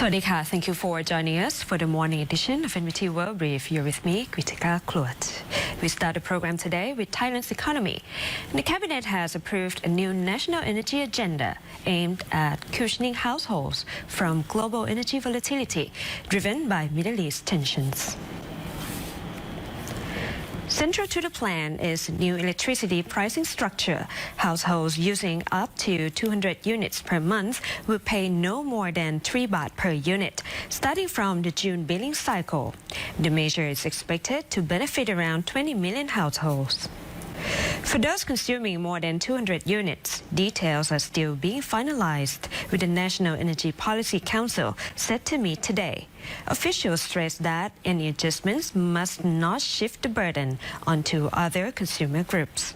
Swadika, thank you for joining us for the morning edition of NBT World Brief. You're with me, Kritika Kluat. We start the program today with Thailand's economy. The cabinet has approved a new national energy agenda aimed at cushioning households from global energy volatility driven by Middle East tensions. Central to the plan is a new electricity pricing structure. Households using up to 200 units per month will pay no more than 3 baht per unit, starting from the June billing cycle. The measure is expected to benefit around 20 million households. For those consuming more than 200 units, details are still being finalized, with the National Energy Policy Council set to meet today. Officials stress that any adjustments must not shift the burden onto other consumer groups.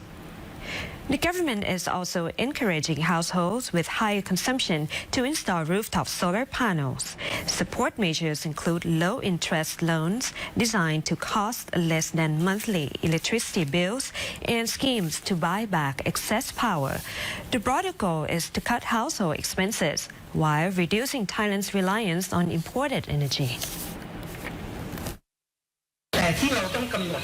The government is also encouraging households with higher consumption to install rooftop solar panels. Support measures include low-interest loans designed to cost less than monthly electricity bills and schemes to buy back excess power. The broader goal is to cut household expenses while reducing Thailand's reliance on imported energy. แต่ที่เราต้องกำหนด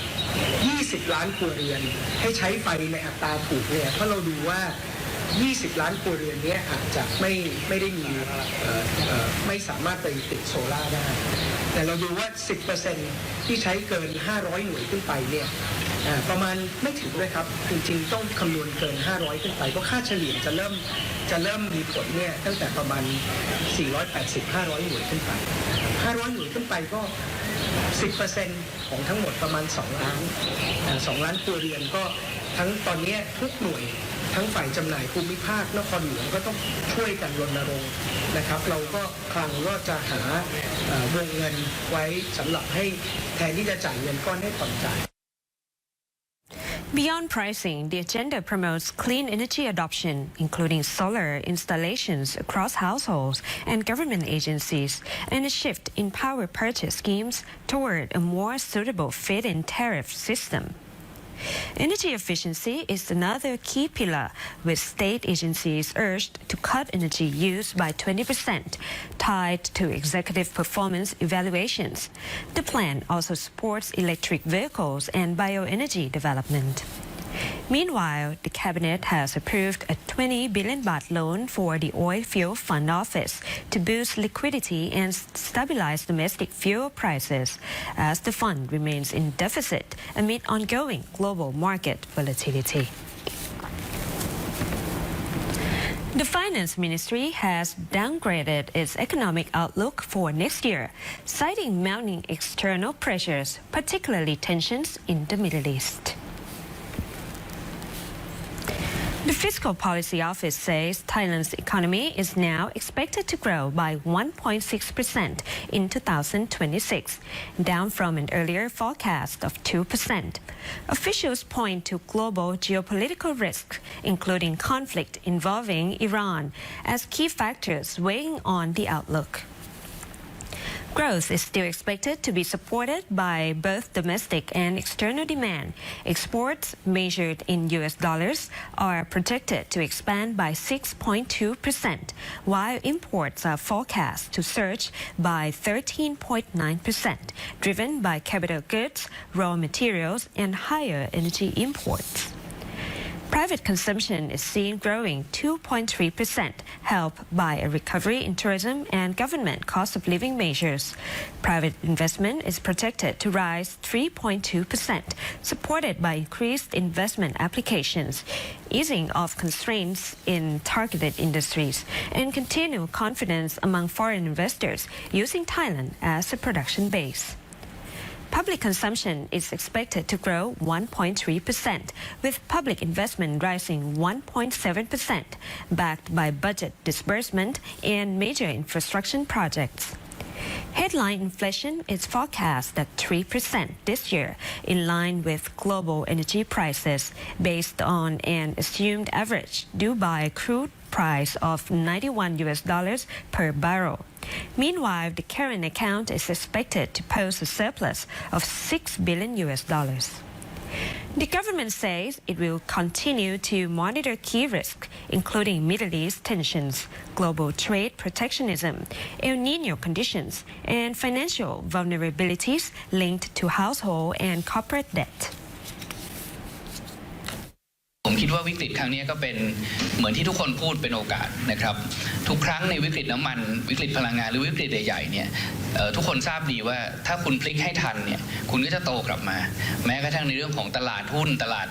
20 ล้านครัวเรือนให้ใช้ไฟในอัตราถูกเนี่ยเพราะเราดูว่า 20 ล้านครัวเรือนนี้อาจจะไม่ได้มีไม่สามารถไปติดโซล่าได้แต่เราดูว่า 10% ที่ใช้เกิน 500 หน่วยขึ้นไปเนี่ยประมาณไม่ถึงด้วยครับจริงๆต้องคำนวณเกิน 500 ขึ้นไปเพราะค่าเฉลี่ยจะเริ่มมีผลเนี่ยตั้งแต่ประมาณ 480-500 หน่วยขึ้นไป 500 หน่วยขึ้นไปก็ 10% ของทั้งหมดประมาณ 2 ล้านครัวเรือนก็ทั้งตอนนี้ทุกหน่วยทั้งฝ่ายจำหน่ายภูมิภาคนครหลวงก็ต้องช่วยกันรณรงค์นะครับเราก็คลังก็จะหาวงเงินไว้สำหรับให้แทนที่จะจ่ายเงินก้อนให้ผ่อนจ่าย Beyond pricing, the agenda promotes clean energy adoption, including solar installations across households and government agencies, and a shift in power purchase schemes toward a more suitable feed-in tariff system. Energy efficiency is another key pillar, with state agencies urged to cut energy use by 20%, tied to executive performance evaluations. The plan also supports electric vehicles and bioenergy development. Meanwhile, the cabinet has approved a 20 billion baht loan for the Oil Fuel Fund Office to boost liquidity and stabilize domestic fuel prices, as the fund remains in deficit amid ongoing global market volatility. The Finance Ministry has downgraded its economic outlook for next year, citing mounting external pressures, particularly tensions in the Middle East. The Fiscal Policy Office says Thailand's economy is now expected to grow by 1.6% in 2026, down from an earlier forecast of 2%. Officials point to global geopolitical risks, including conflict involving Iran, as key factors weighing on the outlook. Growth is still expected to be supported by both domestic and external demand. Exports, measured in US dollars, are projected to expand by 6.2%, while imports are forecast to surge by 13.9%, driven by capital goods, raw materials, and higher energy imports. Private consumption is seen growing 2.3%, helped by a recovery in tourism and government cost of living measures. Private investment is projected to rise 3.2%, supported by increased investment applications, easing of constraints in targeted industries, and continued confidence among foreign investors using Thailand as a production base. Public consumption is expected to grow 1.3%, with public investment rising 1.7%, backed by budget disbursement and major infrastructure projects. Headline inflation is forecast at 3% this year, in line with global energy prices, based on an assumed average Dubai crude price of $91 per barrel. Meanwhile, the current account is expected to post a surplus of $6 billion. The government says it will continue to monitor key risks, including Middle East tensions, global trade protectionism, El Niño conditions, and financial vulnerabilities linked to household and corporate debt. ผมคิดว่าวิกฤตครั้งนี้ก็เป็นเหมือนที่ทุกคนพูดเป็นโอกาสนะครับทุกครั้งในวิกฤตน้ำมันวิกฤตพลังงานหรือวิกฤตใหญ่ๆเนี่ยทุกคนทราบดีว่าถ้าคุณพลิกให้ทันเนี่ยคุณก็จะโตกลับมาแม้กระทั่งในเรื่องของตลาดหุ้นตลาด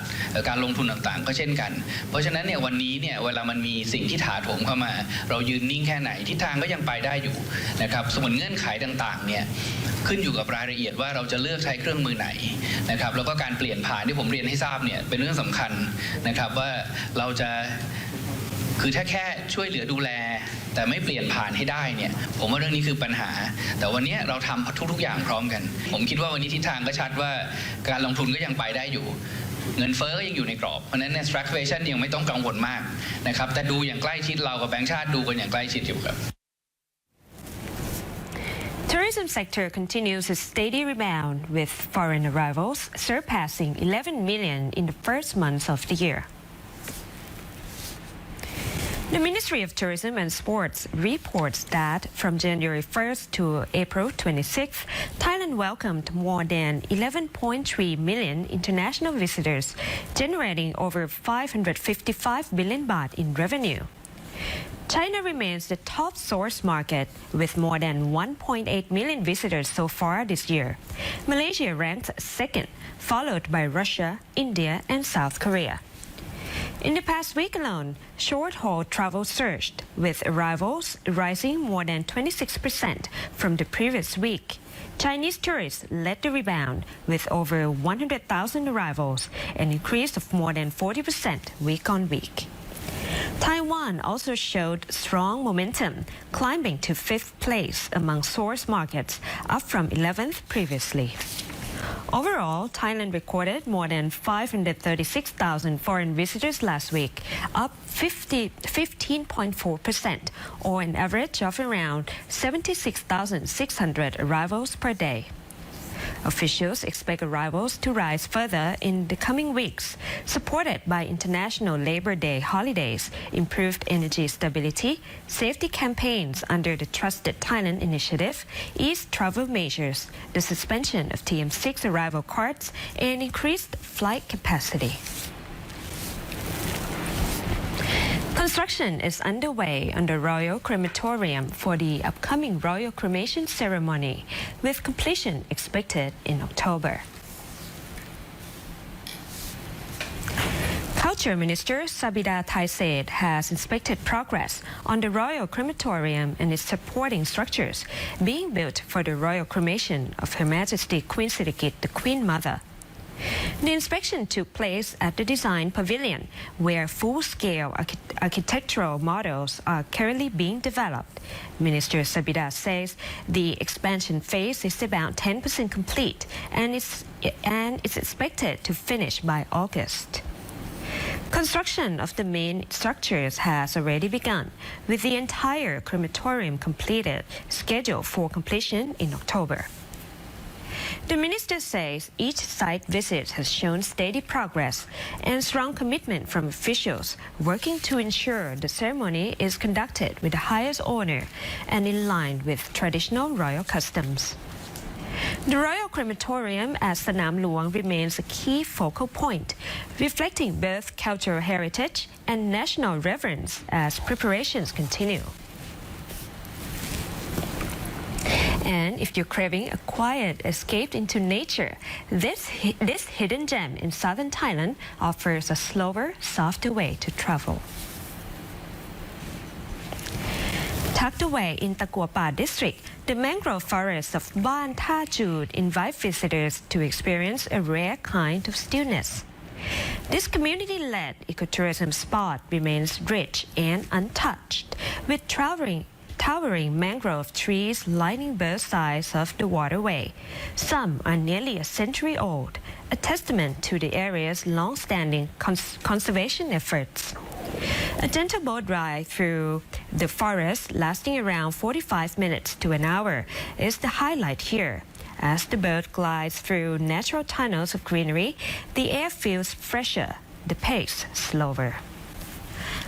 การลงทุนต่างๆก็เช่นกันเพราะฉะนั้นเนี่ยวันนี้เนี่ยเวลามันมีสิ่งที่ถาโถมเข้ามาเรายืนนิ่งแค่ไหนทิศทางก็ยังไปได้อยู่นะครับส่วนเงื่อนไขต่างๆเนี่ยขึ้นอยู่กับรายละเอียดว่าเราจะเลือกใช้เครื่องมือไหนนะครับแล้วก็การเปลี่ยนผ่านที่ผมเรียนให้ทราบเนี่ยเป็นเรื่องสำคัญนะครับว่าเราจะคือถ้าแค่ช่วยเหลือดูแลแต่ไม่เปลี่ยนผ่านให้ได้เนี่ยผมว่าเรื่องนี้คือปัญหาแต่วันนี้เราทำทุกอย่างพร้อมกันผมคิดว่าวันนี้ทิศทางก็ชัดว่าการลงทุนก็ยังไปได้อยู่เงินเฟ้อก็ยังอยู่ในกรอบเพราะฉะนั้นเนี่ย stagflation ยังไม่ต้องกังวลมากนะครับแต่ดูอย่างใกล้ชิดเรากับแบงก์ชาติดูกันอย่างใกล้ชิดอยู่ครับTourism sector continues a steady rebound with foreign arrivals surpassing 11 million in the first months of the year. The Ministry of Tourism and Sports reports that from January 1st to April 26th, Thailand welcomed more than 11.3 million international visitors, generating over 555 billion baht in revenue. China remains the top source market with more than 1.8 million visitors so far this year. Malaysia ranked second, followed by Russia, India, and South Korea. In the past week alone, short-haul travel surged, with arrivals rising more than 26% from the previous week. Chinese tourists led the rebound with over 100,000 arrivals, an increase of more than 40% week on week. Taiwan also showed strong momentum, climbing to 5th place among source markets, up from 11th previously. Overall, Thailand recorded more than 536,000 foreign visitors last week, up 15.4%, or an average of around 76,600 arrivals per day. Officials expect arrivals to rise further in the coming weeks, supported by International Labor Day holidays, improved energy stability, safety campaigns under the Trusted Thailand initiative, eased travel measures, the suspension of TM6 arrival cards, and increased flight capacity. Construction is underway on the Royal Crematorium for the upcoming Royal Cremation ceremony, with completion expected in October. Culture Minister Sabida Thaisaid has inspected progress on the Royal Crematorium and its supporting structures being built for the Royal Cremation of Her Majesty Queen Sirikit, the Queen Mother. The inspection took place at the Design Pavilion, where full-scale architectural models are currently being developed. Minister Sabida says the expansion phase is about 10% complete and it's expected to finish by August. Construction of the main structures has already begun, with the entire crematorium completed, scheduled for completion in October. The minister says each site visit has shown steady progress and strong commitment from officials working to ensure the ceremony is conducted with the highest honor and in line with traditional royal customs. The Royal Crematorium at Sanam Luang remains a key focal point, reflecting both cultural heritage and national reverence as preparations continue. And if you're craving a quiet escape into nature, this hidden gem in southern Thailand offers a slower, softer way to travel. Tucked away in Takuapa district, the mangrove forests of Ban Tha Chud invite visitors to experience a rare kind of stillness. This community-led ecotourism spot remains rich and untouched, with towering mangrove trees lining both sides of the waterway. Some are nearly a century old, a testament to the area's long-standing conservation efforts. A gentle boat ride through the forest lasting around 45 minutes to an hour is the highlight here, As the boat glides through natural tunnels of greenery, the air feels fresher, the pace slower.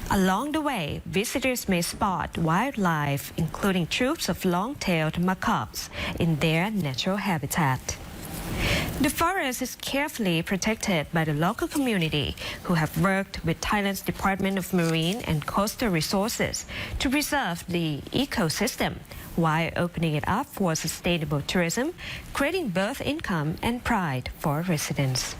Along the way, visitors may spot wildlife, including troops of long-tailed macaques in their natural habitat. The forest is carefully protected by the local community, who have worked with Thailand's Department of Marine and Coastal Resources to preserve the ecosystem while opening it up for sustainable tourism, creating both income and pride for residents.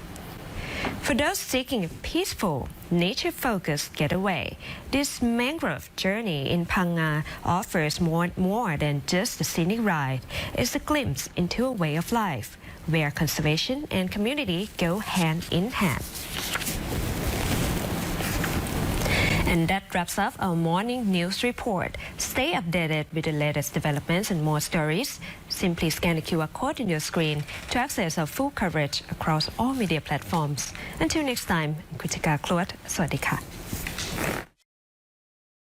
For those seeking a peaceful, nature-focused getaway, this mangrove journey in PHANG offers more than just a scenic ride. It's a glimpse into a way of life where conservation and community go hand in hand. And that wraps up our morning news report. Stay updated with the latest developments and more stories. Simply scan the QR code on your screen to access our full coverage across all media platforms. Until next time, คุณจิกา ครวด สวัสดีค่ะ